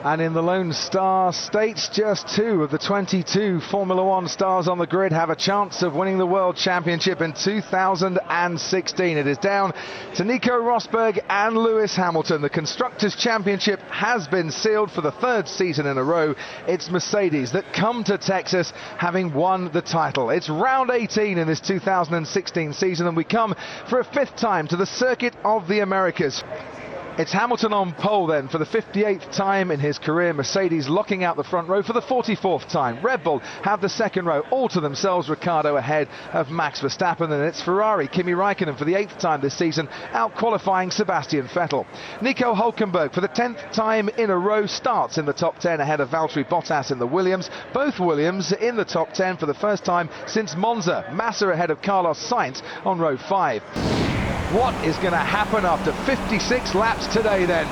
And in the Lone Star States, just 2 of the 22 Formula One stars on the grid have a chance of winning the World Championship in 2016. It is down to Nico Rosberg and Lewis Hamilton. The Constructors' Championship has been sealed for the 3rd season in a row. It's Mercedes that come to Texas having won the title. It's round 18 in this 2016 season, and we come for a 5th time to the Circuit of the Americas. It's Hamilton on pole then for the 58th time in his career. Mercedes locking out the front row for the 44th time. Red Bull have the 2nd row all to themselves. Ricciardo ahead of Max Verstappen. And it's Ferrari, Kimi Räikkönen for the 8th time this season, out-qualifying Sebastian Vettel. Nico Hülkenberg for the 10th time in a row starts in the top 10 ahead of Valtteri Bottas in the Williams. Both Williams in the top 10 for the first time since Monza. Massa ahead of Carlos Sainz on row 5. What is going to happen after 56 laps today then?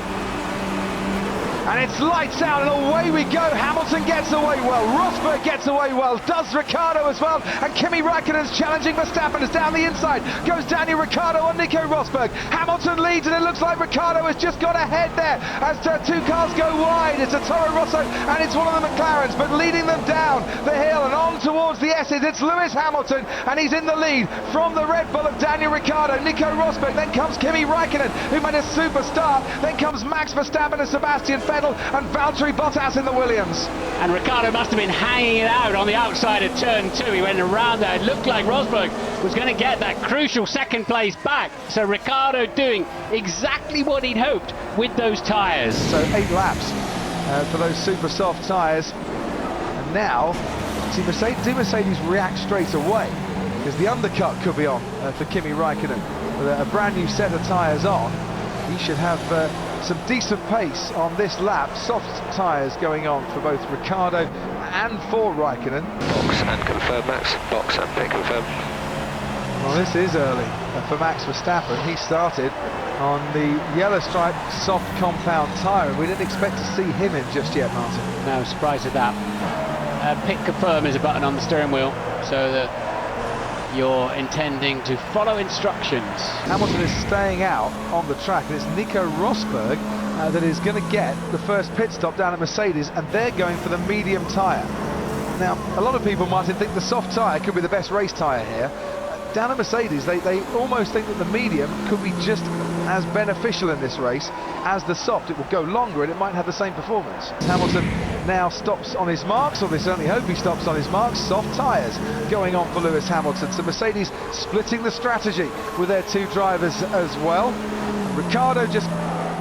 And it's lights out and away we go. Hamilton gets away well, Rosberg gets away well, does Ricciardo as well, and Kimi Räikkönen's challenging Verstappen as down the inside goes Daniel Ricciardo on Nico Rosberg. Hamilton leads and it looks like Ricciardo has just got ahead there as 2 cars go wide. It's a Toro Rosso and it's one of the McLarens, but leading them down the hill and on towards the S's, it's Lewis Hamilton and he's in the lead from the Red Bull of Daniel Ricciardo. Nico Rosberg, then comes Kimi Räikkönen who made a super start, then comes Max Verstappen and Sebastian Vettel and Valtteri Bottas in the Williams. And Ricciardo must have been hanging it out on the outside of turn 2. He went around there. It looked like Rosberg was going to get that crucial 2nd place back. So Ricciardo doing exactly what he'd hoped with those tyres. So 8 laps for those super soft tyres. And now, do Mercedes react straight away? Because the undercut could be on for Kimi Räikkönen. With a brand new set of tyres on, he should have some decent pace on this lap. Soft tyres going on for both Ricciardo and for Räikkönen. Box and confirm, Max. Box and pit confirm. Well, this is early for Max Verstappen. He started on the yellow stripe soft compound tyre. We didn't expect to see him in just yet, Martin. No surprise at that. Pit confirm is a button on the steering wheel, so that you're intending to follow instructions. Hamilton is staying out on the track, and it's Nico Rosberg that is going to get the first pit stop down at Mercedes, and they're going for the medium tyre. Now, a lot of people, Martin, think the soft tyre could be the best race tyre here. Down at Mercedes, they almost think that the medium could be just as beneficial in this race as the soft. It will go longer and it might have the same performance. Hamilton now stops on his marks, or they certainly hope he stops on his marks. Soft tyres going on for Lewis Hamilton. So Mercedes splitting the strategy with their 2 drivers as well. Ricciardo just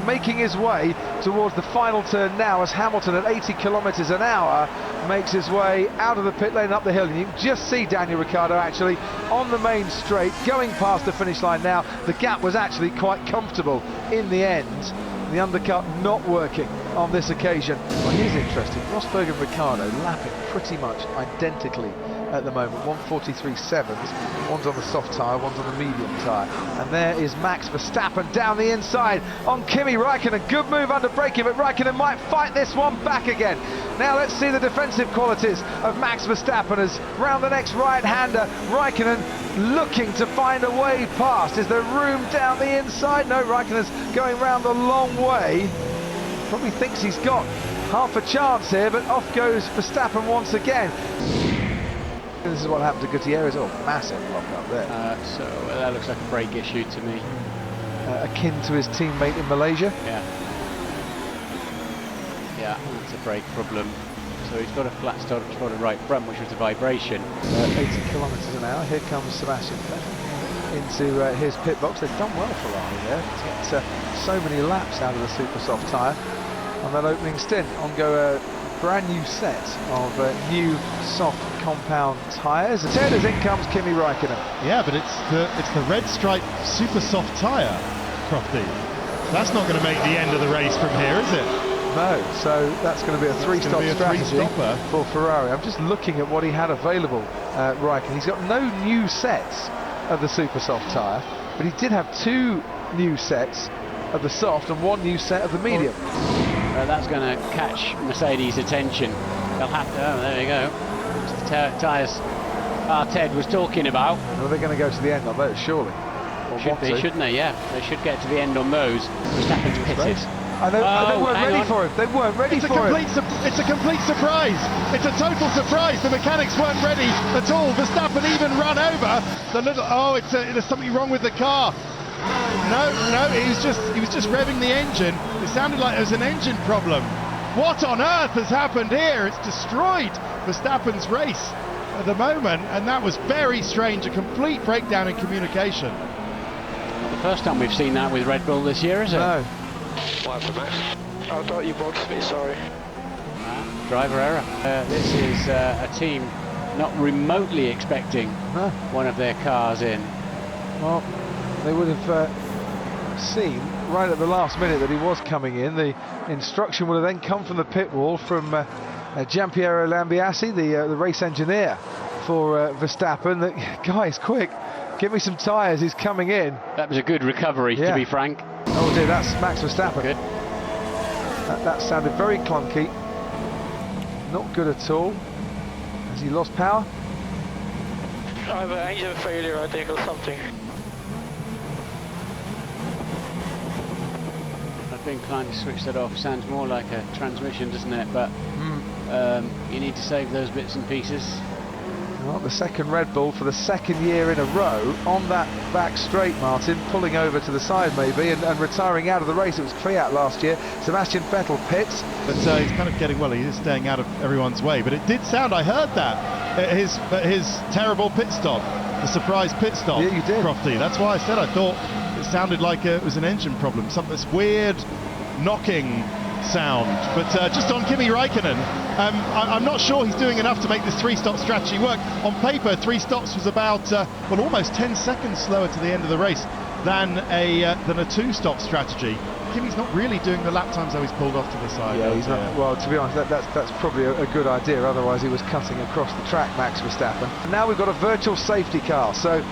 making his way towards the final turn now as Hamilton at 80 kilometres an hour makes his way out of the pit lane and up the hill. And you can just see Daniel Ricciardo actually on the main straight going past the finish line now. The gap was actually quite comfortable in the end. The undercut not working on this occasion. Well, here's interesting. Rosberg and Ricciardo lapping pretty much identically at the moment. 1:43.7. One's on the soft tyre, one's on the medium tyre. And there is Max Verstappen down the inside on Kimi Räikkönen. Good move under braking, but Räikkönen might fight this one back again. Now let's see the defensive qualities of Max Verstappen as round the next right-hander. Räikkönen looking to find a way past. Is there room down the inside? No, Räikkönen's going round the long way. Probably thinks he's got half a chance here, but off goes Verstappen once again. This is what happened to Gutierrez. Oh, massive lock up there. So that looks like a brake issue to me. Akin to his teammate in Malaysia. Yeah, that's a brake problem. So he's got a flat start on the right front, which was a vibration. 80 kilometres an hour. Here comes Sebastian Vettel into his pit box. They've done well for Ferrari there to get so many laps out of the super soft tyre on that opening stint. On go a brand new set of new soft compound tyres. As in comes Kimi Räikkönen. Yeah, but it's the red stripe super soft tyre, Crofty. That's not going to make the end of the race from here, is it? No, so that's going to be a 3-stop strategy for Ferrari. I'm just looking at what he had available, Räikkönen. He's got no new sets of the super soft tyre, but he did have 2 new sets of the soft and 1 new set of the medium. That's going to catch Mercedes' attention. They'll have to, oh, there you go. It's the tyres Ted was talking about. Well, they're going to go to the end on those, surely. Should be, shouldn't they? Yeah, they should get to the end on those. Verstappen's pitted. And they weren't ready for him. They weren't ready for him. It's a complete surprise. It's a total surprise. The mechanics weren't ready at all. Verstappen even ran over the little. Oh, there's something wrong with the car. No, he was just revving the engine. It sounded like there was an engine problem. What on earth has happened here? It's destroyed Verstappen's race at the moment, and that was very strange. A complete breakdown in communication. Not the first time we've seen that with Red Bull this year, is it? No. What happened, Max? I thought you boxed me, sorry. Driver error. This is a team not remotely expecting one of their cars in. Well, they would have seen right at the last minute that he was coming in. The instruction would have then come from the pit wall from Giampiero Lambiase, the race engineer for Verstappen, that, guys, quick, give me some tyres, he's coming in. That was a good recovery, to be frank. Oh dear, that's Max Verstappen. Good. That sounded very clunky. Not good at all. Has he lost power? I have an engine failure, I think, or something. I've been inclined to switch that off. Sounds more like a transmission, doesn't it? But you need to save those bits and pieces. Well, the second Red Bull for the second year in a row on that back straight, Martin, pulling over to the side maybe and retiring out of the race. It was Fiat last year. Sebastian Vettel pits. But he's kind of getting, well, he is staying out of everyone's way. But it did sound, I heard that, at his terrible pit stop, the surprise pit stop. Yeah, you did. Crofty. That's why I said I thought it sounded like it was an engine problem. This weird knocking sound. But just on Kimi Raikkonen, I'm not sure he's doing enough to make this three-stop strategy work. On paper, 3 stops was about well, almost 10 seconds slower to the end of the race than a 2-stop strategy. Kimi's not really doing the lap times, though. He's pulled off to the side. Yeah, he's not. Well, to be honest, that's probably a good idea. Otherwise, he was cutting across the track, Max Verstappen. And now we've got a virtual safety car. So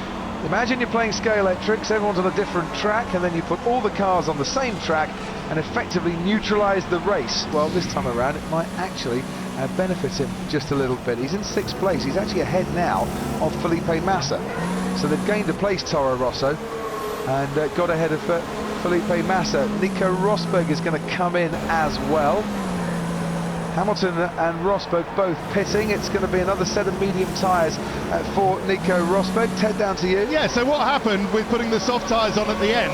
imagine you're playing Scalextrics, everyone's on a different track, and then you put all the cars on the same track and effectively neutralise the race. Well, this time around, it might actually benefit him just a little bit. He's in 6th place. He's actually ahead now of Felipe Massa. So they've gained a place, Toro Rosso, and got ahead of Felipe Massa. Nico Rosberg is going to come in as well. Hamilton and Rosberg both pitting. It's going to be another set of medium tyres for Nico Rosberg. Ted, down to you. Yeah, so what happened with putting the soft tyres on at the end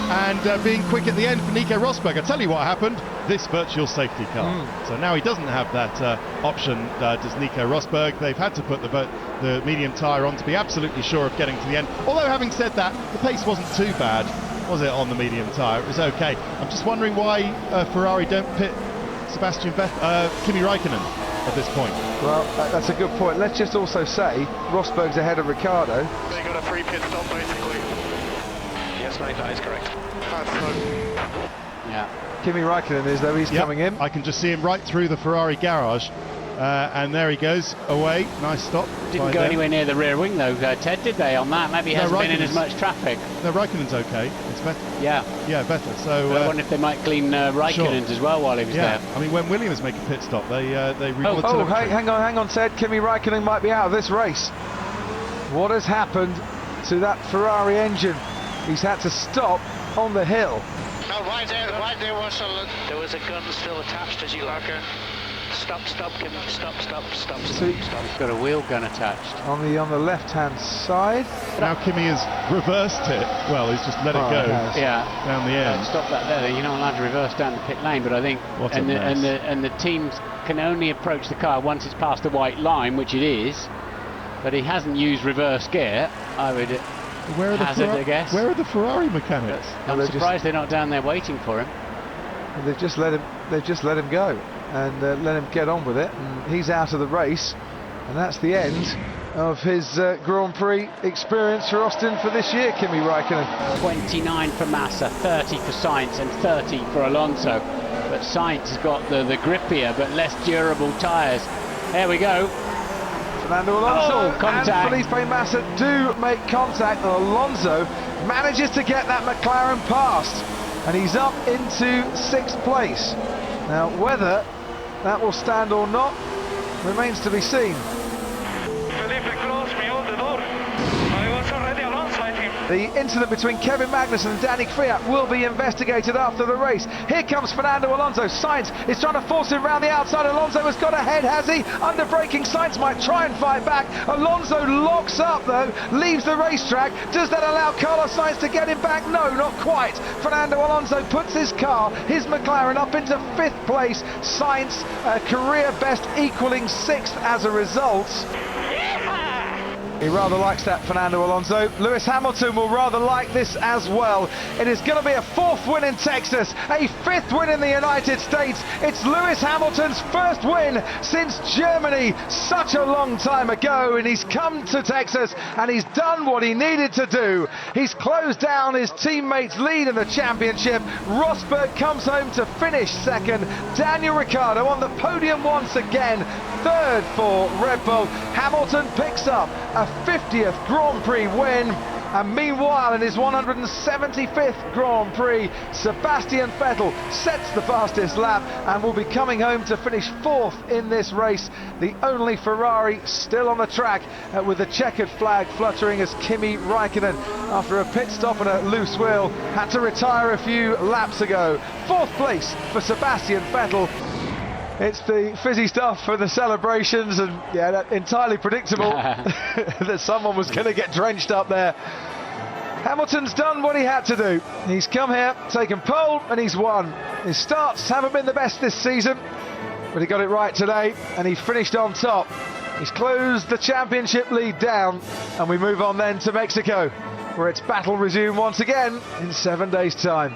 and being quick at the end for Nico Rosberg? I'll tell you what happened. This virtual safety car. So now he doesn't have that option, does Nico Rosberg. They've had to put the medium tyre on to be absolutely sure of getting to the end. Although, having said that, the pace wasn't too bad, was it, on the medium tyre? It was okay. I'm just wondering why Ferrari don't pit Kimi Raikkonen at this point. Well, that's a good point. Let's just also say Rosberg's ahead of Ricciardo. They got a free pit stop, basically. Yes, mate, that is correct. Yeah. Kimi Raikkonen is, though. He's coming in. I can just see him right through the Ferrari garage. And there he goes, away. Nice stop. Didn't go anywhere near the rear wing, though, Ted, did they, on that? Maybe he hasn't been in as much traffic. No, Raikkonen's okay. It's better. Yeah, better. So I wonder if they might clean Raikkonen's as well while he was there. I mean, when Williams make a pit stop, they reward telemetry. Hang on, Ted. Kimi Raikkonen might be out of this race. What has happened to that Ferrari engine? He's had to stop on the hill. No, right there was a gun still attached, as you like. Stop, Kimi, stop. He's got a wheel gun attached. On the left-hand side. Now Kimi has reversed it. Well, he's just let it go down the end. Stop that there. You're not allowed to reverse down the pit lane, but I think and the teams can only approach the car once it's past the white line, which it is. But he hasn't used reverse gear. I would hazard a guess. Where are the Ferrari mechanics? I'm surprised they're not down there waiting for him. They've just let him go and let him get on with it, and he's out of the race, and that's the end of his Grand Prix experience for Austin for this year. Kimi Raikkonen. 29 for Massa, 30 for Sainz, and 30 for Alonso. But Sainz has got the grippier but less durable tyres. There we go. Fernando Alonso contact. And Felipe Massa do make contact, and Alonso manages to get that McLaren past, and he's up into 6th place. Now, whether that will stand or not remains to be seen. Felipe closed me on the door. I was already alongside him. The incident between Kevin Magnussen and Danny Kvyat will be investigated after the race. Here comes Fernando Alonso. Sainz is trying to force him round the outside. Alonso has got ahead, has he? Under braking, Sainz might try and fight back. Alonso locks up though, leaves the racetrack. Does that allow Carlos Sainz to get him back? No, not quite. Fernando Alonso puts his car, his McLaren, up into 5th place. Sainz, career best, equaling 6th as a result. He rather likes that, Fernando Alonso. Lewis Hamilton will rather like this as well. It is going to be a 4th win in Texas, a 5th win in the United States. It's Lewis Hamilton's 1st win since Germany such a long time ago, and he's come to Texas and he's done what he needed to do. He's closed down his teammates' lead in the championship. Rosberg comes home to finish 2nd. Daniel Ricciardo on the podium once again, 3rd for Red Bull. Hamilton picks up a 50th Grand Prix win, and meanwhile in his 175th Grand Prix, Sebastian Vettel sets the fastest lap and will be coming home to finish 4th in this race. The only Ferrari still on the track, with the checkered flag fluttering as Kimi Raikkonen, after a pit stop and a loose wheel, had to retire a few laps ago. 4th place for Sebastian Vettel. It's the fizzy stuff for the celebrations, and yeah, that entirely predictable that someone was going to get drenched up there. Hamilton's done what he had to do. He's come here, taken pole, and he's won. His starts haven't been the best this season, but he got it right today, and he finished on top. He's closed the championship lead down, and we move on then to Mexico, where its battle resume once again in 7 days' time.